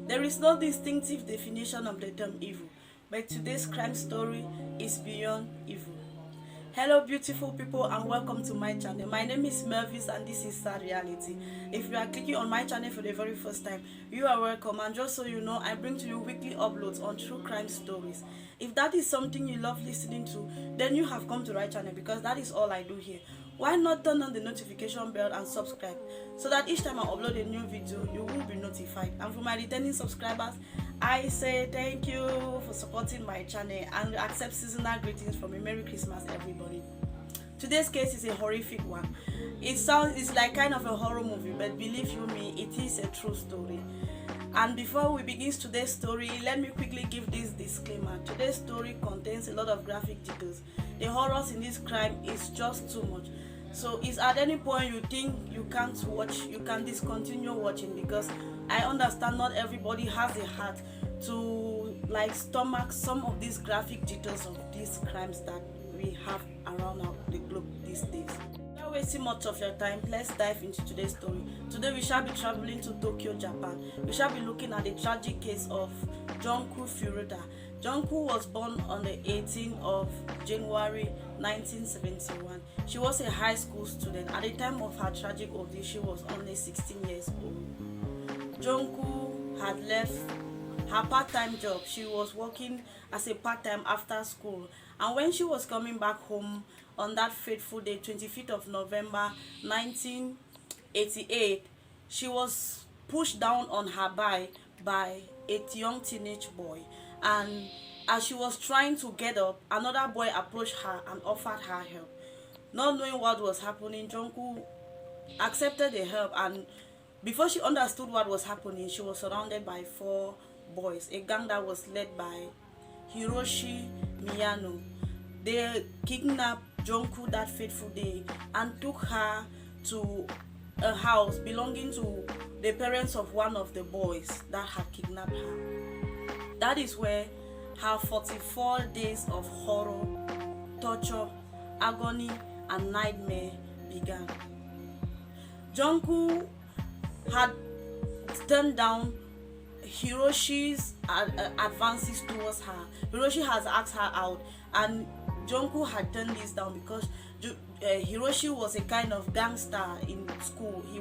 There is no distinctive definition of the term evil, but today's crime story is beyond evil. Hello beautiful people and welcome to my channel. My name is Melvis and this is Sad Reality. If you are clicking on my channel for the very first time, you are welcome, and just so you know, I bring to you weekly uploads on true crime stories. If that is something you love listening to, then you have come to the right channel, because that is all I do here. Why not turn on the notification bell and subscribe so that each time I upload a new video, you will be notified. And for my returning subscribers, I say thank you for supporting my channel and accept seasonal greetings from a Merry Christmas, everybody. Today's case is a horrific one. It's like kind of a horror movie, but believe you me, it is a true story. And before we begin today's story, let me quickly give this disclaimer. Today's story contains a lot of graphic details. The horrors in this crime is just too much. So if at any point you think you can't watch, you can discontinue watching, because I understand not everybody has a heart to stomach some of these graphic details of these crimes that we have around the globe these days. Without wasting much of your time, let's dive into today's story. Today we shall be traveling to Tokyo, Japan. We shall be looking at the tragic case of Junko Furuta. Junko was born on the 18th of January 1971. She was a high school student. At the time of her tragic ordeal, she was only 16 years old. Junko had left her part-time job. She was working as a part-time after school, and when she was coming back home on that fateful day, 25th of November 1988, she was pushed down on her bike by a young teenage boy. And as she was trying to get up, another boy approached her and offered her help. Not knowing what was happening, Junko accepted the help, and before she understood what was happening, she was surrounded by 4 boys, a gang that was led by Hiroshi Miyano. They kidnapped Junko that fateful day and took her to a house belonging to the parents of one of the boys that had kidnapped her. That is where her 44 days of horror, torture, agony, and nightmare began. Junko had turned down Hiroshi's advances towards her. Hiroshi has asked her out, and Junko had turned this down because Hiroshi was a kind of gangster in school. He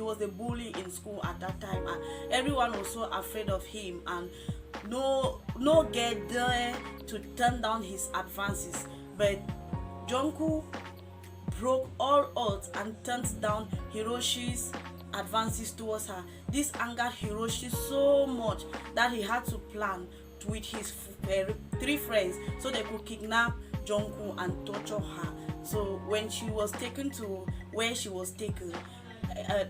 was a bully in school at that time, and everyone was so afraid of him, and no girl dare to turn down his advances. But Junko broke all odds and turned down Hiroshi's advances towards her. This angered Hiroshi so much that he had to plan with his 3 friends so they could kidnap Junko and torture her. So when she was taken to where she was taken,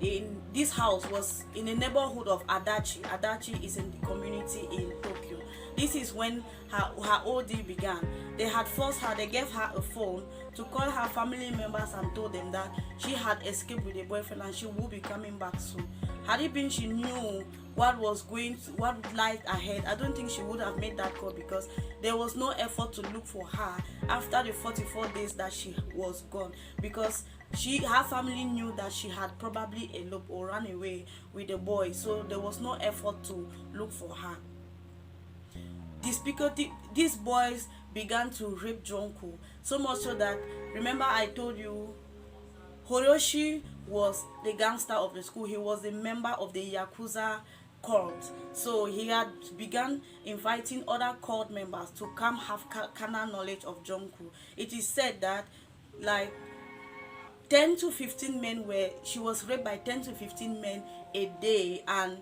in this house was in the neighborhood of Adachi. Adachi is in the community in Tokyo. This is when her OD began. They had forced her, they gave her a phone to call her family members and told them that she had escaped with a boyfriend and she will be coming back soon. Had it been she knew what lied ahead, I don't think she would have made that call, because there was no effort to look for her after the 44 days that she was gone, because her family knew that she had probably eloped or ran away with the boy, so there was no effort to look for her. These boys began to rape Junko, so much so that, remember I told you, Hiroshi was the gangster of the school. He was a member of the Yakuza cult, so he had begun inviting other cult members to come have carnal knowledge of Junko. It is said that 10 to 15 men she was raped by 10 to 15 men a day, and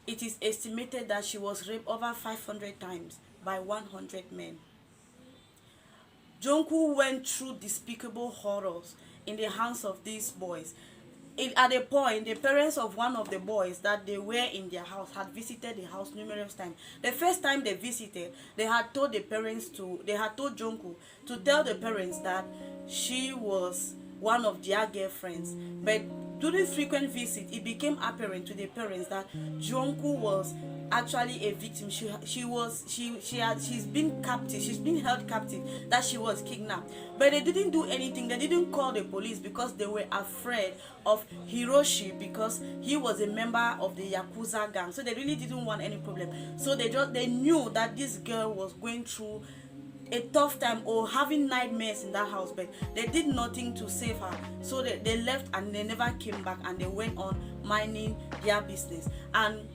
it is estimated that she was raped over 500 times by 100 men. Junko went through despicable horrors in the hands of these boys. At a point, the parents of one of the boys that they were in their house had visited the house numerous times. The first time they visited, they had told Junko to tell the parents that she was one of their girlfriends. But during frequent visits, it became apparent to the parents that Junko was actually a victim. She's been captive, she's been held captive, that she was kidnapped. But they didn't do anything, they didn't call the police because they were afraid of Hiroshi, because he was a member of the Yakuza gang. So they really didn't want any problem. So they knew that this girl was going through a tough time or having nightmares in that house, but they did nothing to save her. So they left and they never came back, and they went on minding their business. And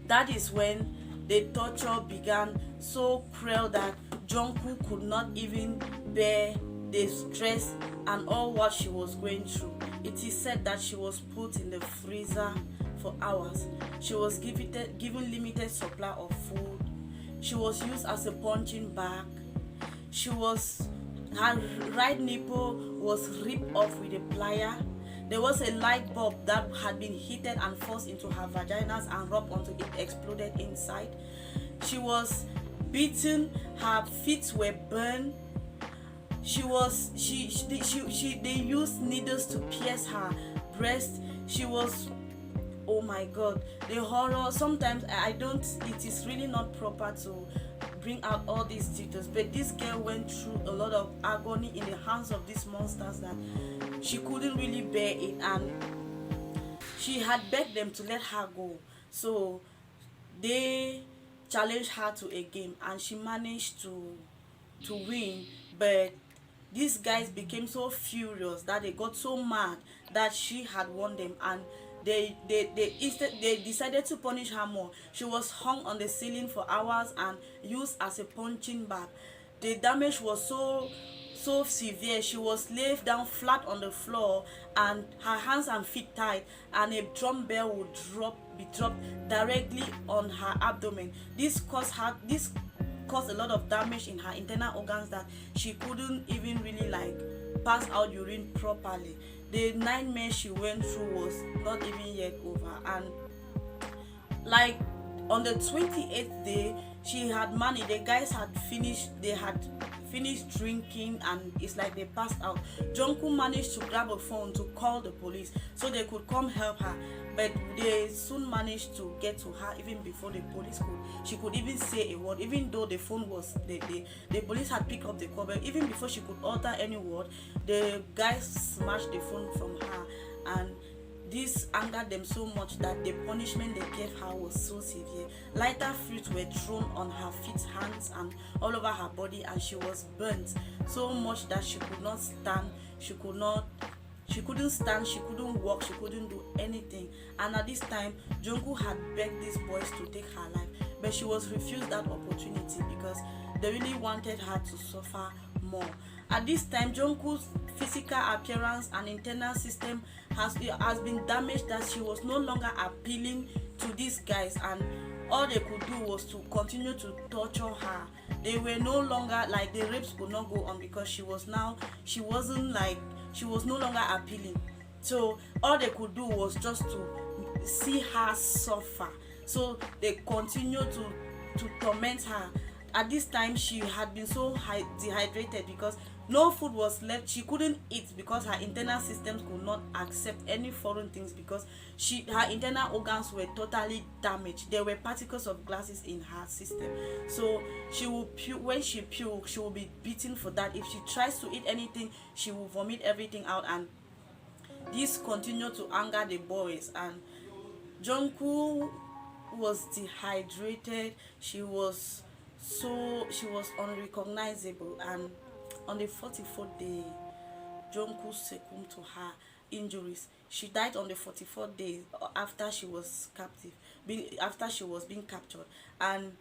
that is when the torture began, so cruel that Junko could not even bear the stress and all what she was going through. It is said that she was put in the freezer for hours. She was given limited supply of food. She was used as a punching bag. Her right nipple was ripped off with a plier. There was a light bulb that had been heated and forced into her vaginas and rubbed until it exploded inside. She was beaten. Her feet were burned. They used needles to pierce her breast. She was, oh my God, the horror. Sometimes it is really not proper to bring out all these details, but this girl went through a lot of agony in the hands of these monsters that she couldn't really bear it, and she had begged them to let her go. So they challenged her to a game, and she managed to win. But these guys became so furious that they got so mad that she had won them, and they decided to punish her more. She was hung on the ceiling for hours and used as a punching bag. The damage was so severe. She was laid down flat on the floor, and her hands and feet tied, and a drum bell would be dropped directly on her abdomen. This caused a lot of damage in her internal organs that she couldn't even really pass out urine properly. The nightmare she went through was not even yet over, and on the 28th day, she had money. The guys had finished drinking, and it's like they passed out. Junko managed to grab a phone to call the police so they could come help her, but they soon managed to get to her even before the police she could even say a word. Even though the phone was the police had picked up the call, but even before she could utter any word, the guys smashed the phone from her, and this angered them so much that the punishment they gave her was so severe. Lighter fruits were thrown on her feet, hands, and all over her body, and she was burnt so much that she could not stand. She couldn't stand, she couldn't walk, she couldn't do anything. And at this time, Junko had begged these boys to take her life, but she was refused that opportunity because they really wanted her to suffer more. At this time, Junko's physical appearance and internal system has been damaged, that she was no longer appealing to these guys, and all they could do was to continue to torture her. They were no longer the rapes could not go on because she was no longer appealing. So all they could do was just to see her suffer. So they continued to torment her. At this time, she had been so dehydrated because no food was left. She couldn't eat because her internal systems could not accept any foreign things because her internal organs were totally damaged. There were particles of glasses in her system. So she will when she pukes, she will be beaten for that. If she tries to eat anything, she will vomit everything out, and this continued to anger the boys. And Junko was dehydrated. She was unrecognizable, and on the 44th day, Junko succumbed to her injuries. She died on the 44th day after she was being captured. And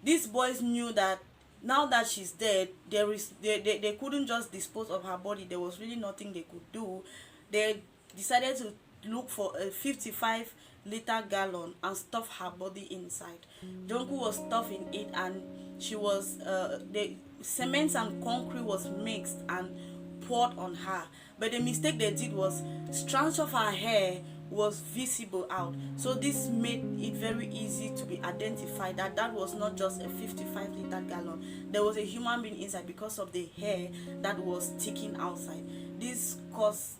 these boys knew that now that she's dead, they couldn't just dispose of her body. There was really nothing they could do. They decided to look for a 55-liter gallon and stuff her body inside. Junko was stuffed in it, and she was the cement and concrete was mixed and poured on her. But the mistake they did was strands of her hair was visible out. So this made it very easy to be identified that that was not just a 55-liter gallon. There was a human being inside because of the hair that was sticking outside. This caused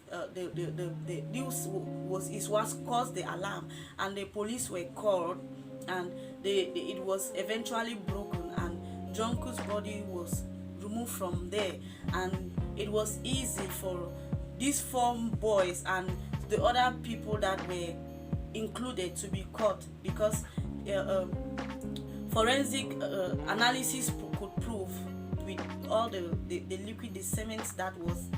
was caused the alarm, and the police were called, and it was eventually broken, and Junko's body was removed from there, and it was easy for these 4 boys and the other people that were included to be caught, because forensic analysis could prove with all the liquid, the cement that was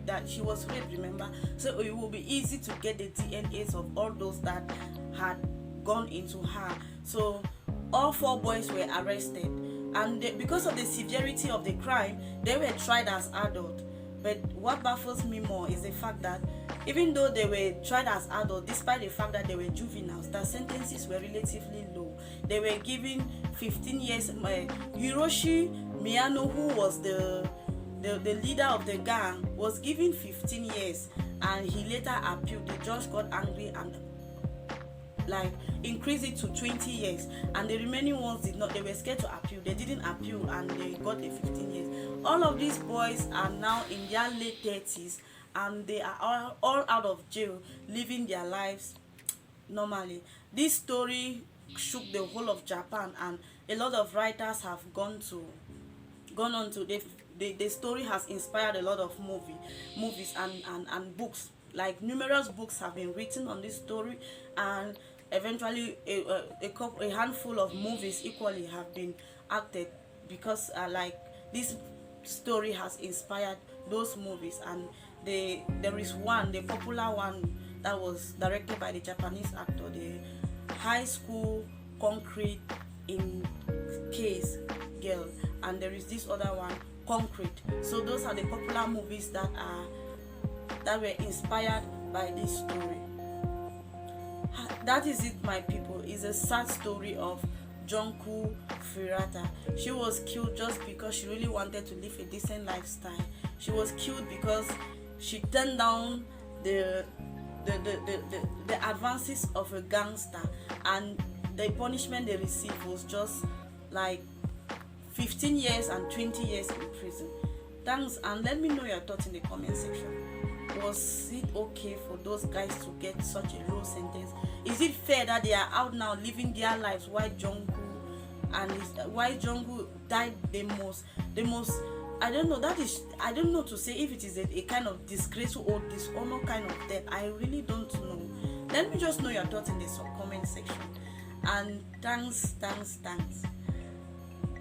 that she was raped, remember. So it will be easy to get the DNAs of all those that had gone into her. So all 4 boys were arrested, and because of the severity of the crime, they were tried as adults. But what baffles me more is the fact that even though they were tried as adults, despite the fact that they were juveniles, their sentences were relatively low. They were given 15 years. Hiroshi Miyano, who was the leader of the gang, was given 15 years, and he later appealed. The judge got angry and increased it to 20 years, and the remaining ones did not. They were scared to appeal. They didn't appeal, and they got the 15 years. All of these boys are now in their late 30s, and they are all out of jail, living their lives normally. This story shook the whole of Japan, and a lot of writers have gone on to the story has inspired a lot of movies and books. Like numerous books have been written on this story, and eventually a handful of movies equally have been acted, because this story has inspired those movies. And there is one, the popular one, that was directed by the Japanese actor, the High School Concrete in Case Girl, and there is this other one, Concrete. So those are the popular movies that were inspired by this story. That is it, my people. It's a sad story of Junko Furuta. She was killed just because she really wanted to live a decent lifestyle. She was killed because she turned down the advances of a gangster, and the punishment they received was just 15 years and 20 years in prison. Thanks, and let me know your thoughts in the comment section. Was it okay for those guys to get such a low sentence? Is it fair that they are out now living their lives while Junko died the most? I don't know to say if it is a kind of disgraceful or dishonor kind of death. I really don't know. Let me just know your thoughts in the comment section. And thanks.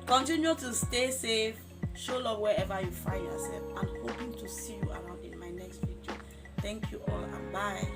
Continue to stay safe, show love wherever you find yourself, and hoping to see you around in my next video. Thank you all, and bye.